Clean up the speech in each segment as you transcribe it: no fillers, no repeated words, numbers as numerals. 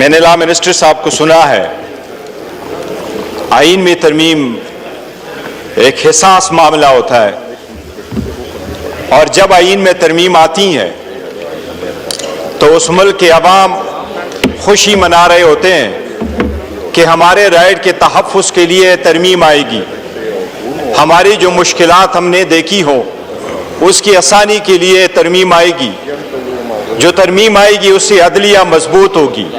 मैंने law minister साहब को सुना है, आईन में तरमीम एक हिसास मामला होता है और जब आईन में तरमीम आती है तो उस मुल्क के अवाम खुशी मना रहे होते हैं कि हमारे राइट के तहफ़्फ़ुज़ के लिए तरमीम आएगी, हमारी जो मुश्किलात हमने देखी हो उसकी आसानी के लिए तरमीम आएगी, जो तरमीम आएगी उससे अदलिया मजबूत होगी।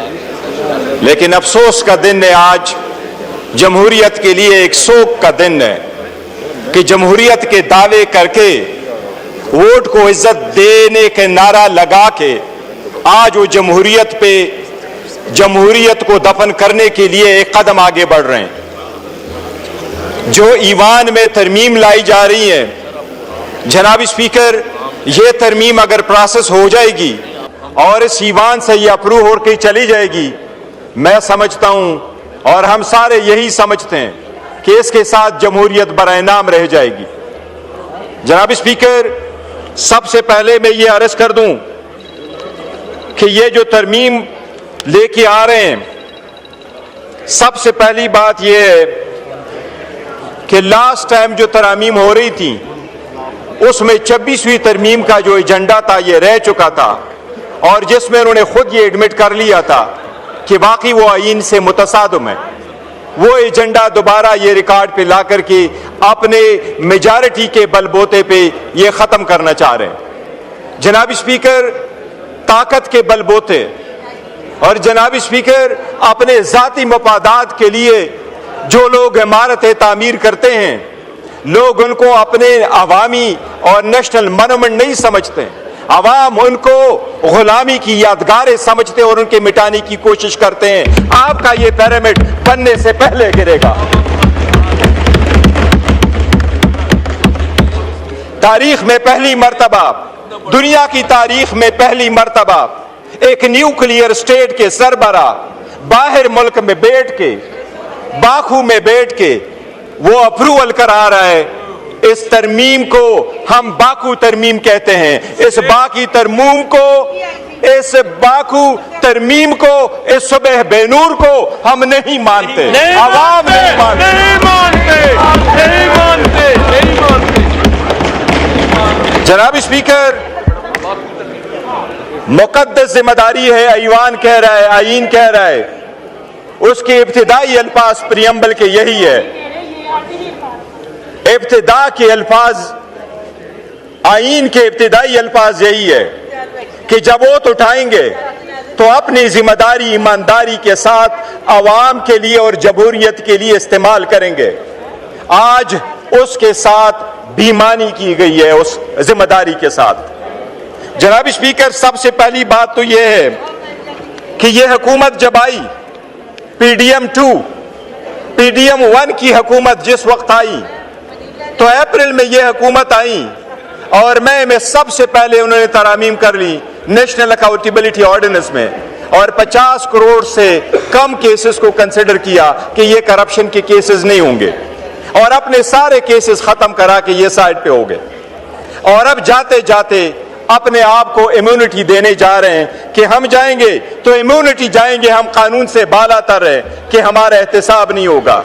लेकिन अफसोस का दिन है, आज जमहूरियत के लिए एक शोक का दिन है कि जमहूरियत के दावे करके वोट को इज्जत देने के नारा लगा के आज वो जमहूरियत को दफन करने के लिए एक कदम आगे बढ़ रहे हैं। जो ईवान में तरमीम लाई जा रही है, जनाब स्पीकर, ये तरमीम अगर प्रोसेस हो जाएगी और इस ईवान से ये अप्रूव होकर चली जाएगी, मैं समझता हूं और हम सारे यही समझते हैं कि इसके साथ जमहूरियत बरइनाम रह जाएगी। जनाब स्पीकर, सबसे पहले मैं ये अर्ज कर दूं कि ये जो तरमीम लेके आ रहे हैं, सबसे पहली बात यह है कि लास्ट टाइम जो तरमीम हो रही थी उसमें 26वीं तरमीम का जो एजेंडा था ये रह चुका था और जिसमें उन्होंने खुद ये एडमिट कर लिया था कि वाकई वो आईन से मुतसादम है। वो एजेंडा दोबारा ये रिकॉर्ड पे ला करके अपने मेजॉरिटी के बलबूते पे ये खत्म करना चाह रहे हैं। जनाब स्पीकर, ताकत के बलबूते और जनाब स्पीकर अपने जाती मफादात के लिए जो लोग इमारतें तामीर करते हैं, लोग उनको अपने अवामी और नेशनल मोनूमेंट नहीं समझते, अवाम उनको गुलामी की यादगारें समझते और उनके मिटाने की कोशिश करते हैं। आपका ये पिरामिड बनने से पहले गिरेगा। तारीख में पहली मर्तबा, दुनिया की तारीख में पहली मर्तबा एक न्यूक्लियर स्टेट के सरबरा बाहर मुल्क में बैठ के, बाकू में बैठ के वो अप्रूवल करा रहा है। इस तरमीम को हम बाकू तरमीम कहते हैं। इस तरमीम को, इस सुबह बेनूर को हम नहीं मानते, अवाम नहीं मानते। जनाब स्पीकर, मुकद्दस जिम्मेदारी है, ईवान कह रहा है, आईन कह रहा है, उसके इब्तिदाई अल्फाज प्रियम्बल के यही है। इब्तिदा के अल्फाज, आईन के इब्तिदाई अल्फाज यही है कि जब वोट उठाएंगे तो अपनी जिम्मेदारी ईमानदारी के साथ अवाम के लिए और जमहूरियत के लिए इस्तेमाल करेंगे। आज उसके साथ बेईमानी की गई है, उस जिम्मेदारी के साथ। जनाब स्पीकर, सबसे पहली बात तो यह है कि यह हुकूमत जब आई, PDM 2, PDM 1 की हुकूमत जिस वक्त आई तो अप्रैल में यह हुकूमत आई और मैं सबसे पहले उन्होंने तरामीम कर ली नेशनल अकाउंटेबिलिटी ऑर्डिनेंस में और 50 करोड़ से कम केसेस को कंसिडर किया कि ये करप्शन के केसेस नहीं होंगे और अपने सारे केसेस खत्म करा के ये साइड पे हो गए। और अब जाते जाते अपने आप को इम्यूनिटी देने जा रहे हैं कि हम जाएंगे तो इम्यूनिटी जाएंगे, हम कानून से बालातर है कि हमारा एहतसाब नहीं होगा।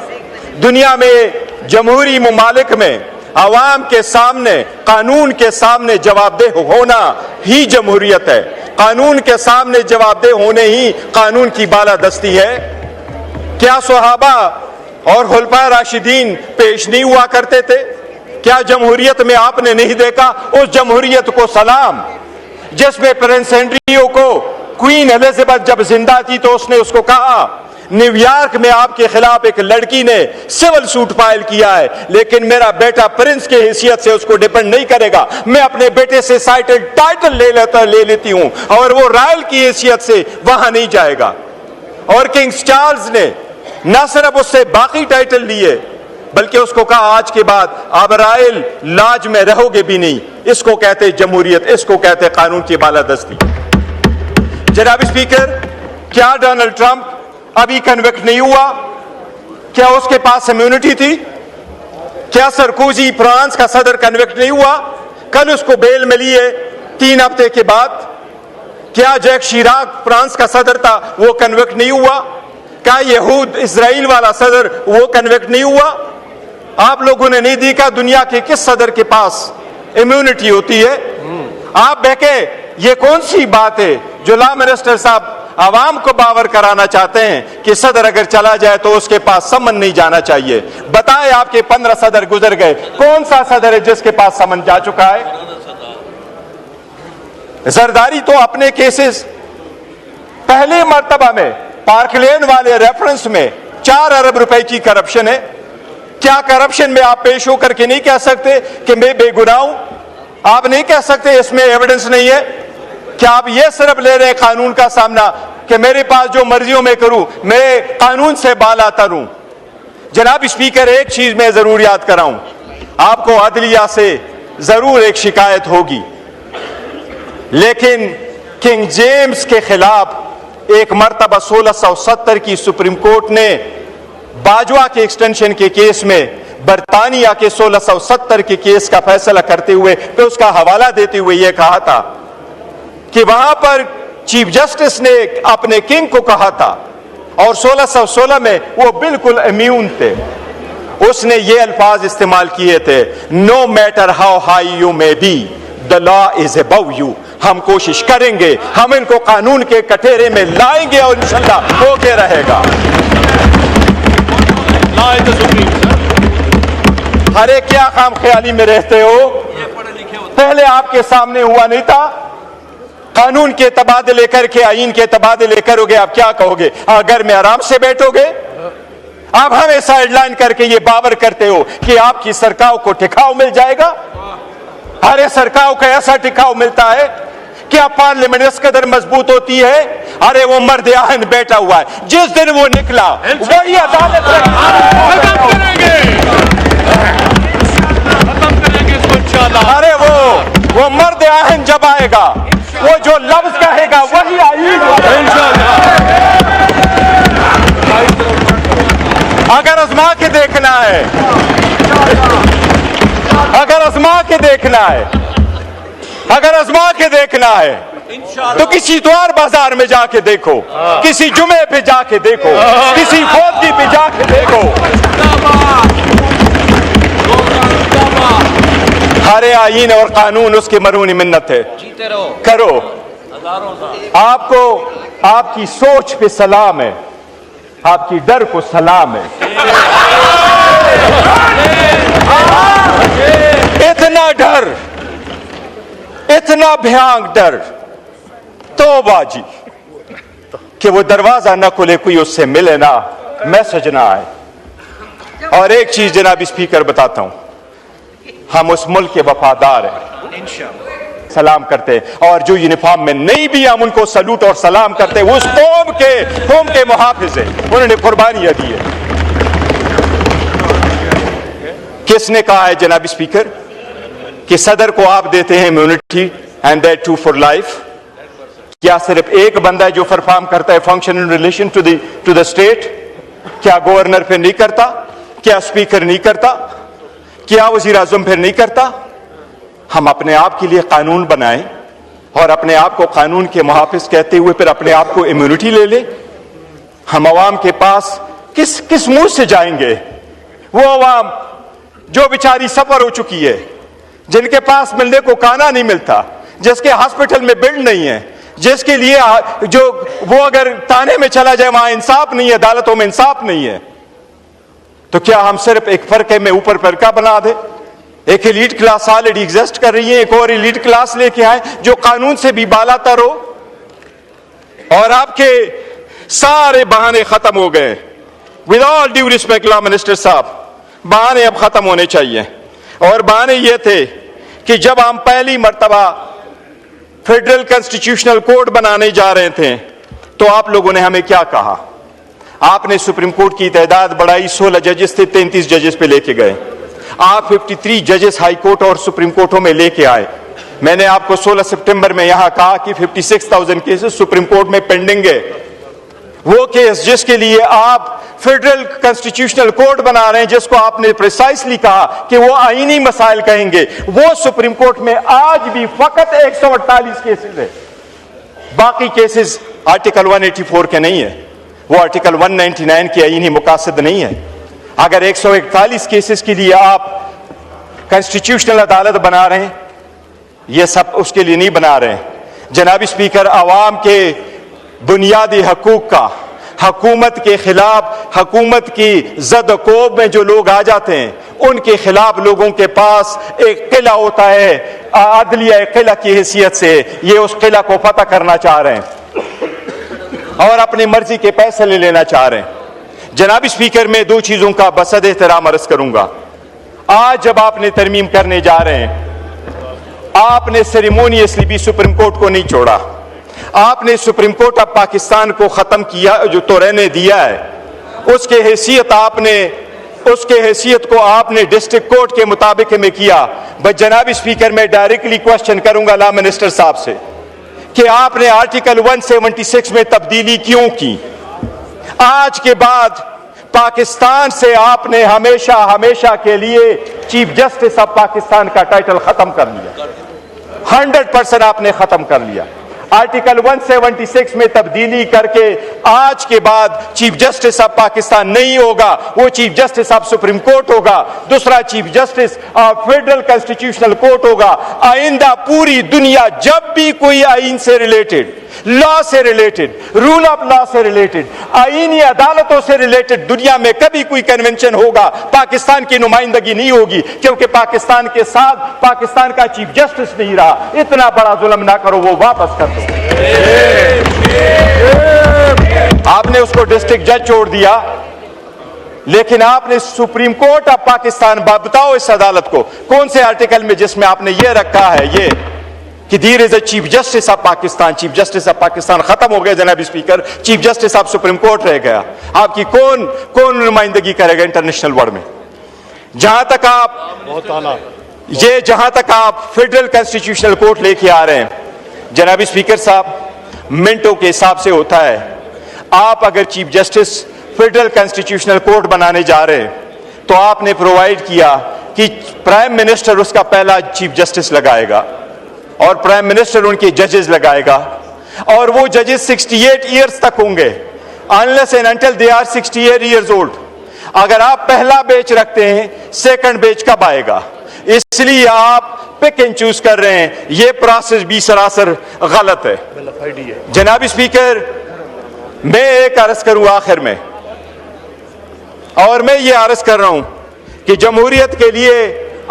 दुनिया में जमहूरी मुमालिक में अवाम के सामने, कानून के सामने जवाबदेह होना ही जमहूरियत है। कानून के सामने जवाबदेह होने ही कानून की बालादस्ती है। क्या सहाबा और खुलफा राशिदीन पेश नहीं हुआ करते थे? क्या जमहूरियत में आपने नहीं देखा उस जमहूरियत को सलाम जिसमें प्रिंस एंड्रियो को क्वीन एलिजाबेथ जब जिंदा थी तो उसने उसको कहा, न्यूयॉर्क में आपके खिलाफ एक लड़की ने सिविल सूट फाइल किया है लेकिन मेरा बेटा प्रिंस के हैसियत से उसको डिपेंड नहीं करेगा, मैं अपने बेटे से टाइटल ले लेती हूं और वो रॉयल की हैसियत से वहां नहीं जाएगा। और किंग चार्ल्स ने न सिर्फ उससे बाकी टाइटल लिए बल्कि उसको कहा आज के बाद आप रॉयल लॉज में रहोगे भी नहीं। इसको कहते जमहूरियत, इसको कहते कानून की बालादस्ती। जनाब स्पीकर, क्या डोनाल्ड ट्रंप अभी कन्विक्ट नहीं हुआ? क्या उसके पास इम्यूनिटी थी? क्या सरकोजी फ्रांस का सदर कन्विक्ट नहीं हुआ? कल उसको बेल मिली है 3 हफ्ते के बाद। क्या जैक शिराक फ्रांस का सदर था, वो कन्विक्ट नहीं हुआ? क्या यहूद इजराइल वाला सदर वो कन्विक्ट नहीं हुआ? आप लोगों ने नहीं देखा दुनिया के किस सदर के पास इम्यूनिटी होती है? आप बहके, ये कौन सी बात है जो लॉ मिनिस्टर साहब आवाम को बावर कराना चाहते हैं कि सदर अगर चला जाए तो उसके पास समन नहीं जाना चाहिए? बताएं, आपके 15 सदर गुजर गए, कौन सा सदर है जिसके पास समन जा चुका है? जरदारी तो अपने केसेस पहले मर्तबा में पार्कलेन वाले रेफरेंस में 4 अरब रुपए की करप्शन है। क्या करप्शन में आप पेश होकर के नहीं कह सकते कि मैं बेगुनाह हूं? आप नहीं कह सकते इसमें एविडेंस नहीं है? क्या आप ये सिर्फ ले रहे कानून का सामना कि मेरे पास जो मर्जियों में करूं, मैं कानून से बाला तरूं? जनाब स्पीकर, एक चीज मैं जरूर याद कराऊं, आपको अदलिया से जरूर एक शिकायत होगी, लेकिन किंग जेम्स के खिलाफ एक मर्तबा 1670 की सुप्रीम कोर्ट ने बाजवा के एक्सटेंशन के केस में बरतानिया के 1670 के केस का फैसला करते हुए तो उसका हवाला देते हुए यह कहा था कि वहां पर चीफ जस्टिस ने अपने किंग को कहा था और 1616 में वो बिल्कुल इम्यून थे। उसने ये अल्फाज इस्तेमाल किए थे, no matter how high you may be, the law is above you. हम कोशिश करेंगे, हम इनको कानून के कटोरे में लाएंगे और इंशाल्लाह होके रहेगा। अरे क्या खाम ख्याली में रहते हो? पहले आपके सामने हुआ नहीं था? कानून के तबादले करके आईन के तबादले करोगे, आप क्या कहोगे? घर में आराम से बैठोगे? आप हमें साइडलाइन करके ये बावर करते हो कि आपकी सरकार को टिकाव मिल जाएगा। अरे सरकार को ऐसा टिकाव मिलता है, क्या पार्लियामेंट इस कदर मजबूत होती है? अरे वो मर्द आहन बैठा हुआ है, जिस दिन वो निकला वही अदालत खत्म करेंगे इसको इंशाल्लाह। अरे वो मर्द आहन जब आएगा, वो जो लफ्ज कहेगा वही आईन इंशाल्लाह। अगर आजमा के देखना है, अगर आजमा के देखना है, अगर आजमा के देखना है तो किसी इतवार बाजार में जाके देखो, किसी जुमे पे जाके देखो, किसी फौजी पे जाके देखो। हरे आईन और कानून उसकी मरूनी मिन्नत है, करो। आपको आपकी सोच पे सलाम है, आपकी डर को सलाम है। इतना डर, इतना भयानक डर, तौबा जी, कि वो दरवाजा न खुले, कोई उससे मिले ना, मैसेज ना आए। और एक चीज जनाब स्पीकर बताता हूं, हम उस मुल्क के वफादार हैं, सलाम करते हैं, और जो यूनिफॉर्म में नहीं भी हम उनको सलूट और सलाम करते हैं। उस कौम के मुहाफिज हैं, उन्होंने कुर्बानियां दी है। किसने कहा है जनाब स्पीकर कि सदर को आप देते हैं immunity and that too for life? क्या सिर्फ एक बंदा है जो परफॉर्म करता है function in relation to the state? क्या गवर्नर फिर नहीं करता? क्या स्पीकर नहीं करता? क्या वजीर आजम फिर नहीं करता? हम अपने आप के लिए कानून बनाएं और अपने आप को कानून के मुहाफिज कहते हुए फिर अपने आप को इम्यूनिटी ले ले। हम अवाम के पास किस मुंह से जाएंगे? वो अवाम जो बेचारी सफर हो चुकी है, जिनके पास मिलने को खाना नहीं मिलता, जिसके हॉस्पिटल में बेड नहीं है, जिसके लिए जो वो अगर थाने में चला जाए वहां इंसाफ नहीं है, अदालतों में इंसाफ नहीं है, तो क्या हम सिर्फ एक फरके में ऊपर फरका बना दे? एक एलीट क्लास ऑलरेडी एग्जिस्ट कर रही है, एक और एलीट क्लास लेके आए जो कानून से भी बालातर हो, और आपके सारे बहाने खत्म हो गए। With all due respect law minister साहब, बहाने अब खत्म होने चाहिए। और बहाने ये थे कि जब हम पहली मर्तबा फेडरल कॉन्स्टिट्यूशनल कोड बनाने जा रहे थे तो आप लोगों ने हमें क्या कहा? आपने सुप्रीम कोर्ट की तादाद बढ़ाई, 16 जजेस थे, 33 जजेस पे लेके गए। आप 53 जजेस हाई कोर्ट और सुप्रीम कोर्टों में लेके आए। मैंने आपको 16 सितंबर में यहां कहा कि 56,000 केसेस सुप्रीम कोर्ट में पेंडिंग है। वो केस जिसके लिए आप फेडरल कॉन्स्टिट्यूशनल कोड बना रहे हैं, जिसको आपने प्रिसाइसली कहा कि वो आईनी मसाइल कहेंगे, वो सुप्रीम कोर्ट में आज भी फकत 148 केसेस है। बाकी केसेस आर्टिकल 184 के नहीं है, वो आर्टिकल 199 के आईनी मुकासद नहीं है। अगर 141 केसेस के लिए आप कॉन्स्टिट्यूशनल अदालत बना रहे हैं, ये सब उसके लिए नहीं बना रहे हैं। जनाब स्पीकर, आवाम के बुनियादी हकूक का हुकूमत के खिलाफ, हुकूमत की जद-कोब में जो लोग आ जाते हैं, उनके खिलाफ लोगों के पास एक किला होता है, अदलिया किला की हैसियत से ये उस किला को फतह करना चाह रहे हैं और अपनी मर्जी के फैसले लेना चाह रहे हैं। जनाब स्पीकर, मैं दो चीजों का बसद एहतराम अर्ज करूंगा। आज जब आपने तरमीम करने जा रहे हैं, आपने सेरेमोनियसली भी सुप्रीम कोर्ट को नहीं छोड़ा। आपने सुप्रीम कोर्ट ऑफ पाकिस्तान को खत्म किया, जो तो रहने दिया है, उसके हैसियत को आपने डिस्ट्रिक्ट कोर्ट के मुताबिक में किया। बस जनाब स्पीकर, मैं डायरेक्टली क्वेश्चन करूंगा लॉ मिनिस्टर साहब से कि आपने आर्टिकल 176 में तब्दीली क्यों की? आज के बाद पाकिस्तान से आपने हमेशा हमेशा के लिए चीफ जस्टिस ऑफ पाकिस्तान का टाइटल खत्म कर लिया। 100% आपने खत्म कर लिया। आर्टिकल 176 में तब्दीली करके आज के बाद चीफ जस्टिस ऑफ पाकिस्तान नहीं होगा, वो chief justice of supreme court होगा, दूसरा chief justice of federal constitutional court होगा। आइंदा पूरी दुनिया जब भी कोई आइन से रिलेटेड, लॉ से रिलेटेड, रूल ऑफ लॉ से रिलेटेड, आईनी अदालतों से रिलेटेड दुनिया में कभी कोई कन्वेंशन होगा, पाकिस्तान की नुमाइंदगी नहीं होगी, क्योंकि पाकिस्तान के साथ पाकिस्तान का चीफ जस्टिस नहीं रहा। इतना बड़ा जुल्म ना करो, वो वापस कर दो। आपने उसको डिस्ट्रिक्ट जज छोड़ दिया, लेकिन आपने सुप्रीम कोर्ट ऑफ पाकिस्तान, बताओ इस अदालत को कौन से आर्टिकल में जिसमें आपने ये रखा है ये कि there is a chief justice of Pakistan. Chief justice of Pakistan खत्म हो गया जनाब speaker, chief justice of supreme court रह गया। आपकी कौन नुमाइंदगी करेगा इंटरनेशनल वर्ल्ड में? जहां तक आप फेडरल कॉन्स्टिट्यूशनल कोर्ट लेके आ रहे हैं, जनाब स्पीकर साहब, मिनटों के हिसाब से होता है। आप अगर chief justice federal constitutional court बनाने जा रहे हैं तो आपने प्रोवाइड किया कि प्राइम मिनिस्टर उसका पहला चीफ जस्टिस लगाएगा और प्राइम मिनिस्टर उनके जजेस लगाएगा, और वो जजेस 68 ईयर्स तक होंगे, unless and until they are 68 years old. अगर आप पहला बेच रखते हैं, सेकंड बेच कब आएगा? इसलिए आप पिक एंड चूज कर रहे हैं। ये प्रोसेस भी सरासर गलत है। जनाब स्पीकर, मैं एक अर्ज करूं आखिर में, और मैं ये अर्ज कर रहा हूं कि जमहूरियत के लिए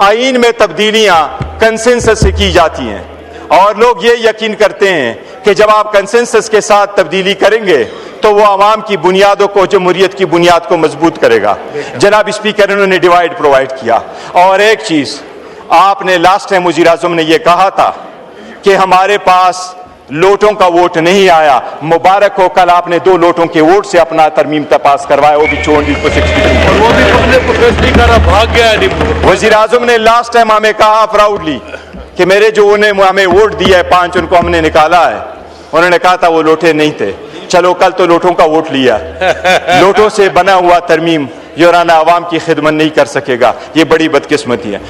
आईन में तब्दीलियां कंसेंसस से की जाती हैं, और लोग ये यकीन करते हैं कि जब आप कंसेंसस के साथ तब्दीली करेंगे तो वो आवाम की बुनियादों को, जमहूरियत की बुनियाद को मजबूत करेगा। जनाब स्पीकर, इन्होंने डिवाइड प्रोवाइड किया। और एक चीज आपने लास्ट टाइम वज़ीर आज़म ने यह कहा था कि हमारे पास लोटों का वोट नहीं आया। मुबारक हो, कल आपने 2 लोटों के वोट से अपना तरमीम पास करवाया, वो भी 64 भाग गया। वज़ीर आज़म ने लास्ट टाइम हमें कहा प्राउडली कि मेरे जो उन्हें हमें वोट दिया है 5, उनको हमने निकाला है। उन्होंने कहा था वो लोटे नहीं थे। चलो, कल तो लोटों का वोट लिया। लोटों से बना हुआ तरमीम योराना आवाम की खिदमत नहीं कर सकेगा। ये बड़ी बदकिस्मती है।